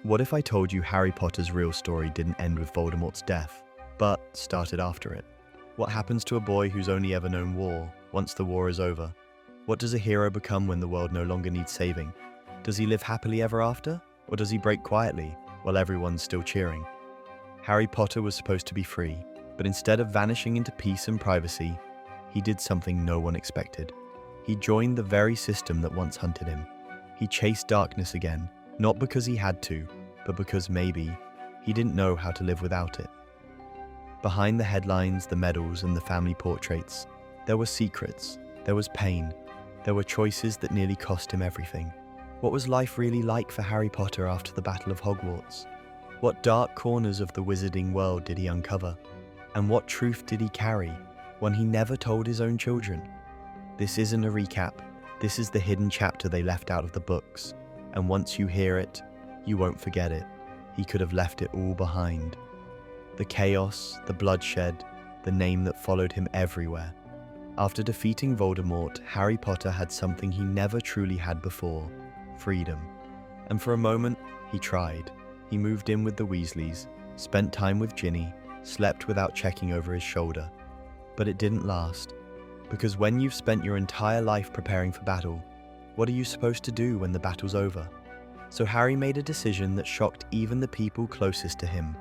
What if I told you Harry Potter's real story didn't end with Voldemort's death, but started after it? What happens to a boy who's only ever known war once the war is over? What does a hero become when the world no longer needs saving? Does he live happily ever after, or does he break quietly while everyone's still cheering? Harry Potter was supposed to be free, but instead of vanishing into peace and privacy, he did something no one expected. He joined the very system that once hunted him. He chased darkness again, not because he had to, but because maybe he didn't know how to live without it. Behind the headlines, the medals, and the family portraits, there were secrets, there was pain, there were choices that nearly cost him everything. What was life really like for Harry Potter after the Battle of Hogwarts? What dark corners of the wizarding world did he uncover? And what truth did he carry, one he never told his own children? This isn't a recap, this is the hidden chapter they left out of the books. And once you hear it, you won't forget it. He could have left it all behind. The chaos, the bloodshed, the name that followed him everywhere. After defeating Voldemort, Harry Potter had something he never truly had before: freedom. And for a moment, he tried. He moved in with the Weasleys, spent time with Ginny, slept without checking over his shoulder. But it didn't last. Because when you've spent your entire life preparing for battle, what are you supposed to do when the battle's over? So Harry made a decision that shocked even the people closest to him.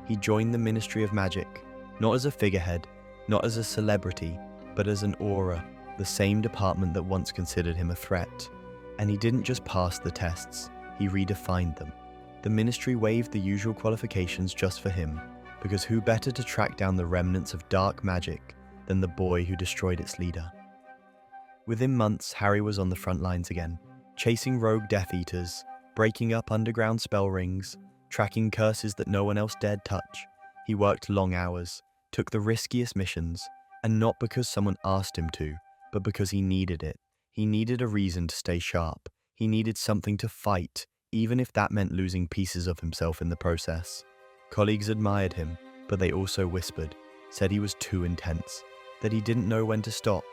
He joined the Ministry of Magic, not as a figurehead, not as a celebrity, but as an Auror, the same department that once considered him a threat. And he didn't just pass the tests, he redefined them. The Ministry waived the usual qualifications just for him, because who better to track down the remnants of dark magic than the boy who destroyed its leader? Within months, Harry was on the front lines again, chasing rogue Death Eaters, breaking up underground spell rings, tracking curses that no one else dared touch. He worked long hours, took the riskiest missions, and not because someone asked him to, but because he needed it. He needed a reason to stay sharp. He needed something to fight, even if that meant losing pieces of himself in the process. Colleagues admired him, but they also whispered, said he was too intense, that he didn't know when to stop.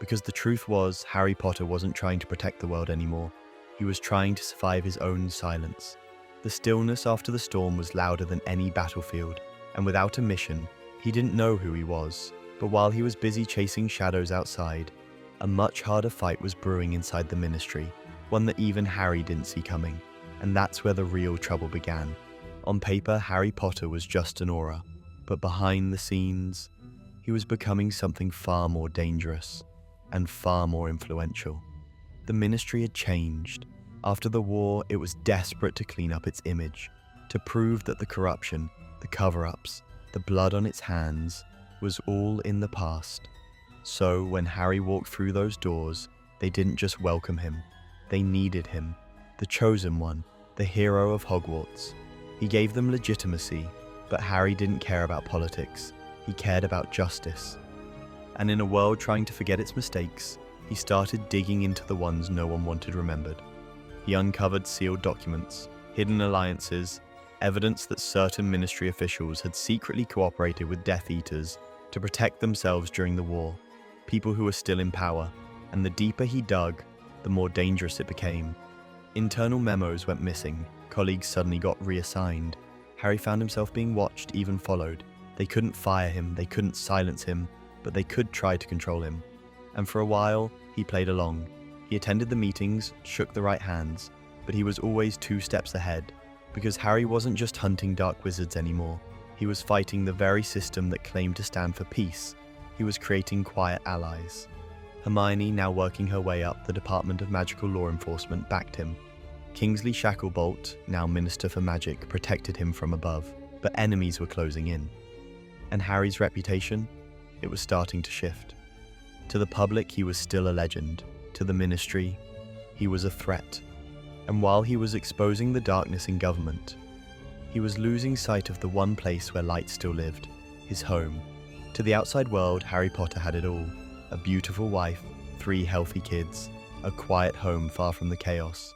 Because the truth was, Harry Potter wasn't trying to protect the world anymore. He was trying to survive his own silence. The stillness after the storm was louder than any battlefield, and without a mission, he didn't know who he was. But while he was busy chasing shadows outside, a much harder fight was brewing inside the Ministry, one that even Harry didn't see coming. And that's where the real trouble began. On paper, Harry Potter was just an Auror, but behind the scenes, he was becoming something far more dangerous and far more influential. The Ministry had changed. After the war, it was desperate to clean up its image, to prove that the corruption, the cover-ups, the blood on its hands was all in the past. So when Harry walked through those doors, they didn't just welcome him, they needed him, the chosen one, the hero of Hogwarts. He gave them legitimacy, but Harry didn't care about politics, he cared about justice. And in a world trying to forget its mistakes, he started digging into the ones no one wanted remembered. He uncovered sealed documents, hidden alliances, evidence that certain Ministry officials had secretly cooperated with Death Eaters to protect themselves during the war, people who were still in power, and the deeper he dug, the more dangerous it became. Internal memos went missing, colleagues suddenly got reassigned. Harry found himself being watched, even followed. They couldn't fire him, they couldn't silence him, but they could try to control him. And for a while, he played along. He attended the meetings, shook the right hands, but he was always 2 steps ahead, because Harry wasn't just hunting dark wizards anymore. He was fighting the very system that claimed to stand for peace. He was creating quiet allies. Hermione, now working her way up the Department of Magical Law Enforcement, backed him. Kingsley Shacklebolt, now Minister for Magic, protected him from above, but enemies were closing in. And Harry's reputation? It was starting to shift. To the public, he was still a legend. To the Ministry, he was a threat. And while he was exposing the darkness in government, he was losing sight of the one place where light still lived, his home. To the outside world, Harry Potter had it all. A beautiful wife, 3 healthy kids, a quiet home far from the chaos.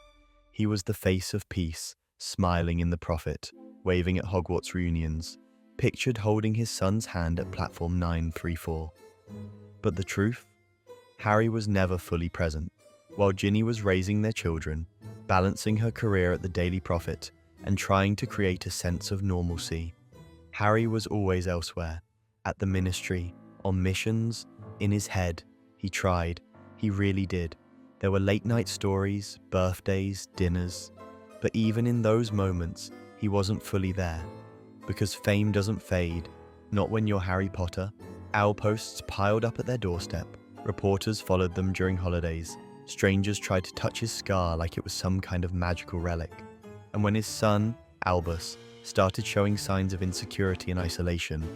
He was the face of peace, smiling in the Prophet, waving at Hogwarts reunions, pictured holding his son's hand at platform 934. But the truth? Harry was never fully present. While Ginny was raising their children, balancing her career at the Daily Prophet, and trying to create a sense of normalcy. Harry was always elsewhere, at the ministry, on missions, in his head. He tried. He really did. There were late-night stories, birthdays, dinners. But even in those moments, he wasn't fully there. Because fame doesn't fade, not when you're Harry Potter. Owl posts piled up at their doorstep. Reporters followed them during holidays. Strangers tried to touch his scar like it was some kind of magical relic. And when his son, Albus, started showing signs of insecurity and isolation,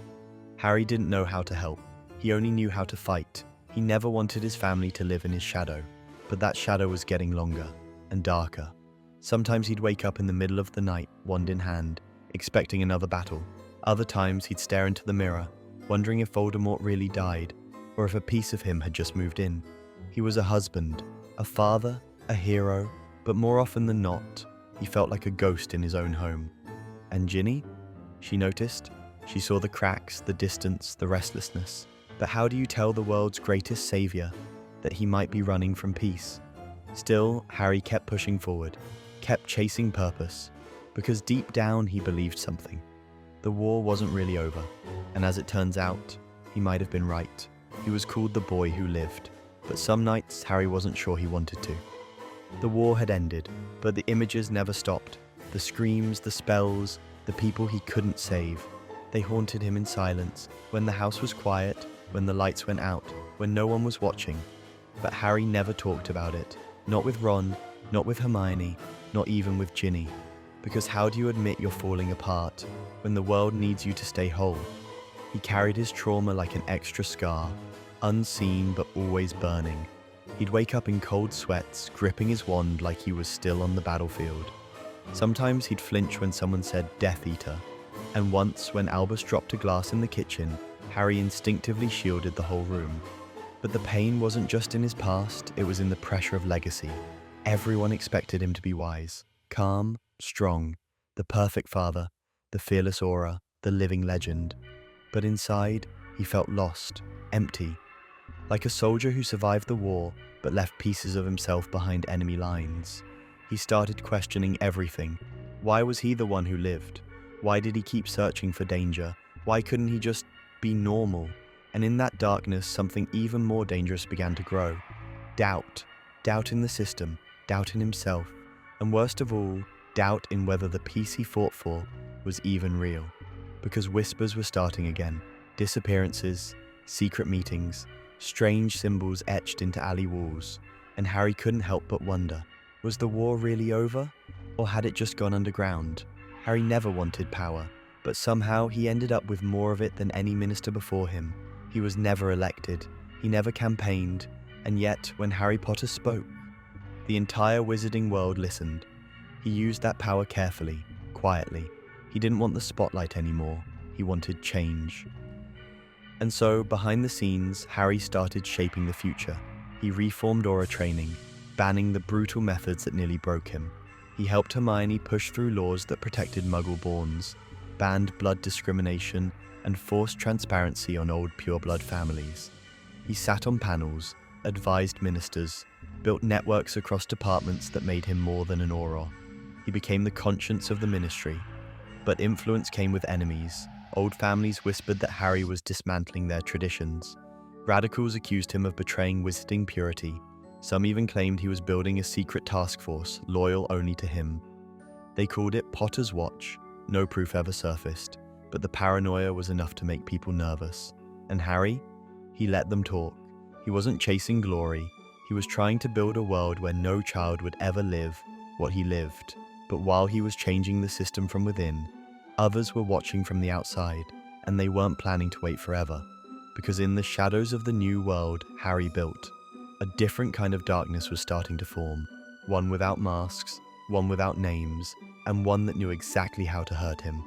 Harry didn't know how to help. He only knew how to fight. He never wanted his family to live in his shadow. But that shadow was getting longer and darker. Sometimes he'd wake up in the middle of the night, wand in hand, expecting another battle. Other times he'd stare into the mirror, wondering if Voldemort really died, or if a piece of him had just moved in. He was a husband, a father, a hero, but more often than not, he felt like a ghost in his own home. And Ginny? She noticed. She saw the cracks, the distance, the restlessness. But how do you tell the world's greatest savior that he might be running from peace? Still, Harry kept pushing forward, kept chasing purpose, because deep down he believed something. The war wasn't really over, and as it turns out, he might have been right. He was called the boy who lived, but some nights Harry wasn't sure he wanted to. The war had ended, but the images never stopped. The screams, the spells, the people he couldn't save. They haunted him in silence, when the house was quiet, when the lights went out, when no one was watching. But Harry never talked about it. Not with Ron, not with Hermione, not even with Ginny. Because how do you admit you're falling apart when the world needs you to stay whole? He carried his trauma like an extra scar, unseen but always burning. He'd wake up in cold sweats, gripping his wand like he was still on the battlefield. Sometimes he'd flinch when someone said Death Eater. And once, when Albus dropped a glass in the kitchen, Harry instinctively shielded the whole room. But the pain wasn't just in his past, it was in the pressure of legacy. Everyone expected him to be wise, calm, strong, the perfect father, the fearless Auror, the living legend. But inside, he felt lost, empty. Like a soldier who survived the war but left pieces of himself behind enemy lines. He started questioning everything. Why was he the one who lived? Why did he keep searching for danger? Why couldn't he just be normal? And in that darkness, something even more dangerous began to grow. Doubt. Doubt in the system, doubt in himself, and worst of all, doubt in whether the peace he fought for was even real. Because whispers were starting again. Disappearances, secret meetings, strange symbols etched into alley walls, and Harry couldn't help but wonder, was the war really over? Or had it just gone underground? Harry never wanted power, but somehow he ended up with more of it than any minister before him. He was never elected, he never campaigned, and yet when Harry Potter spoke, the entire wizarding world listened. He used that power carefully, quietly. He didn't want the spotlight anymore, he wanted change. And so, behind the scenes, Harry started shaping the future. He reformed Auror training, banning the brutal methods that nearly broke him. He helped Hermione push through laws that protected Muggle-borns, banned blood discrimination, and forced transparency on old pureblood families. He sat on panels, advised ministers, built networks across departments that made him more than an Auror. He became the conscience of the ministry. But influence came with enemies. Old families whispered that Harry was dismantling their traditions. Radicals accused him of betraying wizarding purity. Some even claimed he was building a secret task force, loyal only to him. They called it Potter's Watch. No proof ever surfaced, but the paranoia was enough to make people nervous. And Harry? He let them talk. He wasn't chasing glory. He was trying to build a world where no child would ever live what he lived. But while he was changing the system from within, others were watching from the outside, and they weren't planning to wait forever. Because in the shadows of the new world Harry built, a different kind of darkness was starting to form. One without masks, one without names, and one that knew exactly how to hurt him.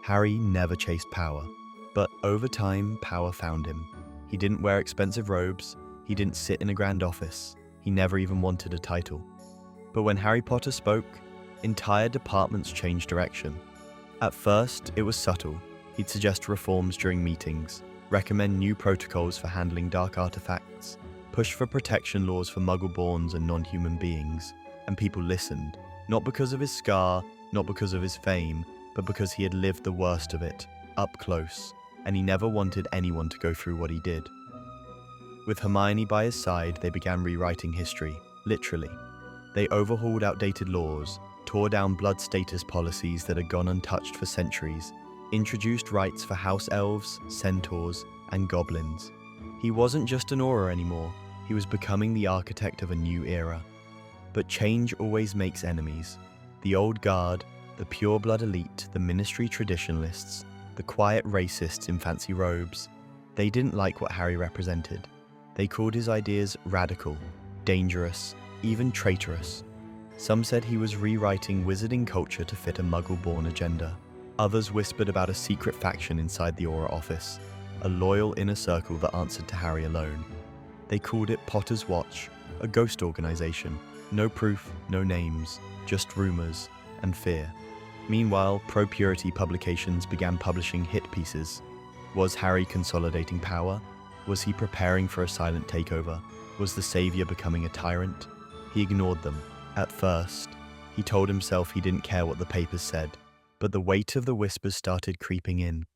Harry never chased power, but over time, power found him. He didn't wear expensive robes, he didn't sit in a grand office, he never even wanted a title. But when Harry Potter spoke, entire departments changed direction. At first, it was subtle. He'd suggest reforms during meetings, recommend new protocols for handling dark artifacts, push for protection laws for Muggle-borns and non-human beings, and people listened, not because of his scar, not because of his fame, but because he had lived the worst of it, up close, and he never wanted anyone to go through what he did. With Hermione by his side, they began rewriting history, literally. They overhauled outdated laws, tore down blood status policies that had gone untouched for centuries, introduced rights for house elves, centaurs, and goblins. He wasn't just an Auror anymore, he was becoming the architect of a new era. But change always makes enemies. The old guard, the pure-blood elite, the ministry traditionalists, the quiet racists in fancy robes, they didn't like what Harry represented. They called his ideas radical, dangerous, even traitorous. Some said he was rewriting wizarding culture to fit a muggle-born agenda. Others whispered about a secret faction inside the Auror office, a loyal inner circle that answered to Harry alone. They called it Potter's Watch, a ghost organization. No proof, no names, just rumors and fear. Meanwhile, pro-purity publications began publishing hit pieces. Was Harry consolidating power? Was he preparing for a silent takeover? Was the savior becoming a tyrant? He ignored them. At first, he told himself he didn't care what the papers said, but the weight of the whispers started creeping in.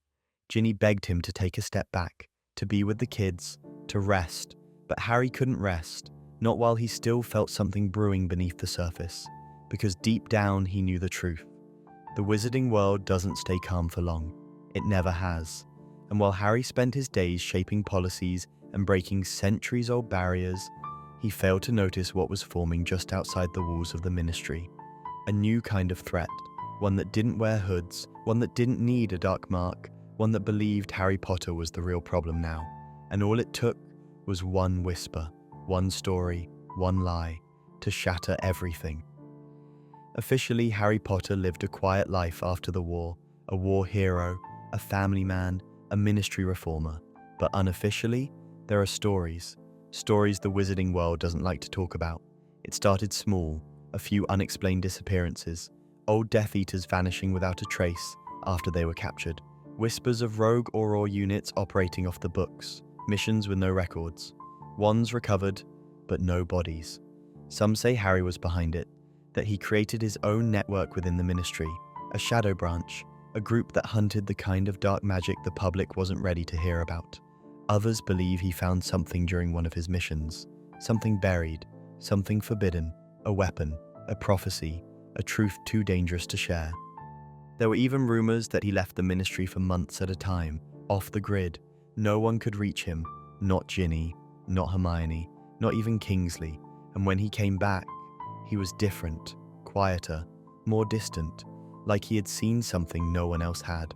Ginny begged him to take a step back, to be with the kids, to rest, but Harry couldn't rest, not while he still felt something brewing beneath the surface, because deep down he knew the truth. The wizarding world doesn't stay calm for long. It never has. And while Harry spent his days shaping policies and breaking centuries-old barriers, he failed to notice what was forming just outside the walls of the ministry. A new kind of threat, one that didn't wear hoods, one that didn't need a dark mark, one that believed Harry Potter was the real problem now. And all it took was one whisper, one story, one lie, to shatter everything. Officially, Harry Potter lived a quiet life after the war, a war hero, a family man, a ministry reformer. But unofficially, there are stories the wizarding world doesn't like to talk about. It started small, a few unexplained disappearances, old Death Eaters vanishing without a trace after they were captured, whispers of rogue Auror units operating off the books, missions with no records, wands recovered, but no bodies. Some say Harry was behind it, that he created his own network within the ministry, a shadow branch, a group that hunted the kind of dark magic the public wasn't ready to hear about. Others believe he found something during one of his missions, something buried, something forbidden, a weapon, a prophecy, a truth too dangerous to share. There were even rumors that he left the ministry for months at a time, off the grid. No one could reach him, not Ginny, not Hermione, not even Kingsley. And when he came back, he was different, quieter, more distant, like he had seen something no one else had.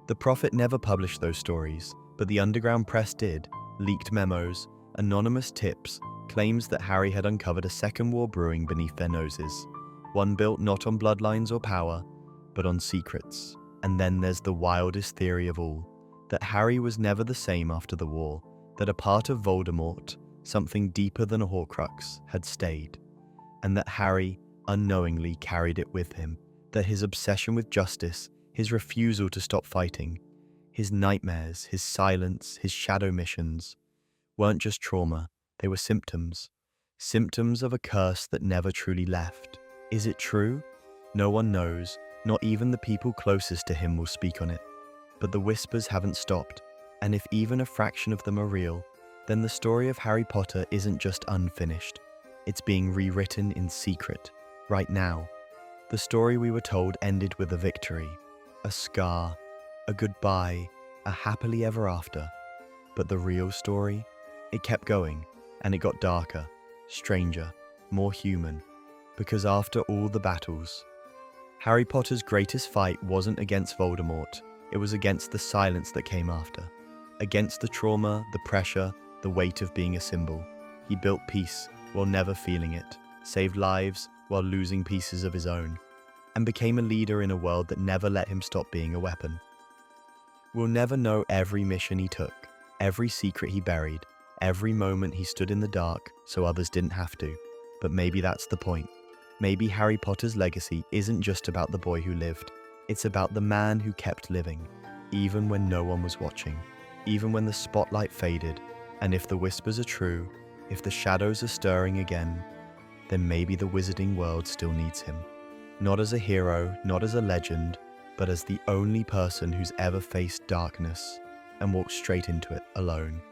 The Prophet never published those stories, but the underground press did, leaked memos, anonymous tips, claims that Harry had uncovered a second war brewing beneath their noses, one built not on bloodlines or power, but on secrets. And then there's the wildest theory of all, that Harry was never the same after the war, that a part of Voldemort, something deeper than a Horcrux, had stayed, and that Harry unknowingly carried it with him, that his obsession with justice, his refusal to stop fighting, his nightmares, his silence, his shadow missions, weren't just trauma, they were symptoms of a curse that never truly left. Is it true? No one knows, not even the people closest to him will speak on it. But the whispers haven't stopped, and if even a fraction of them are real, then the story of Harry Potter isn't just unfinished. It's being rewritten in secret, right now. The story we were told ended with a victory, a scar, a goodbye, a happily ever after. But the real story? It kept going, and it got darker, stranger, more human. Because after all the battles, Harry Potter's greatest fight wasn't against Voldemort, it was against the silence that came after. Against the trauma, the pressure, the weight of being a symbol. He built peace while never feeling it, saved lives while losing pieces of his own, and became a leader in a world that never let him stop being a weapon. We'll never know every mission he took, every secret he buried, every moment he stood in the dark so others didn't have to, but maybe that's the point. Maybe Harry Potter's legacy isn't just about the boy who lived, it's about the man who kept living, even when no one was watching, even when the spotlight faded, and if the whispers are true, if the shadows are stirring again, then maybe the wizarding world still needs him. Not as a hero, not as a legend, but as the only person who's ever faced darkness and walked straight into it alone.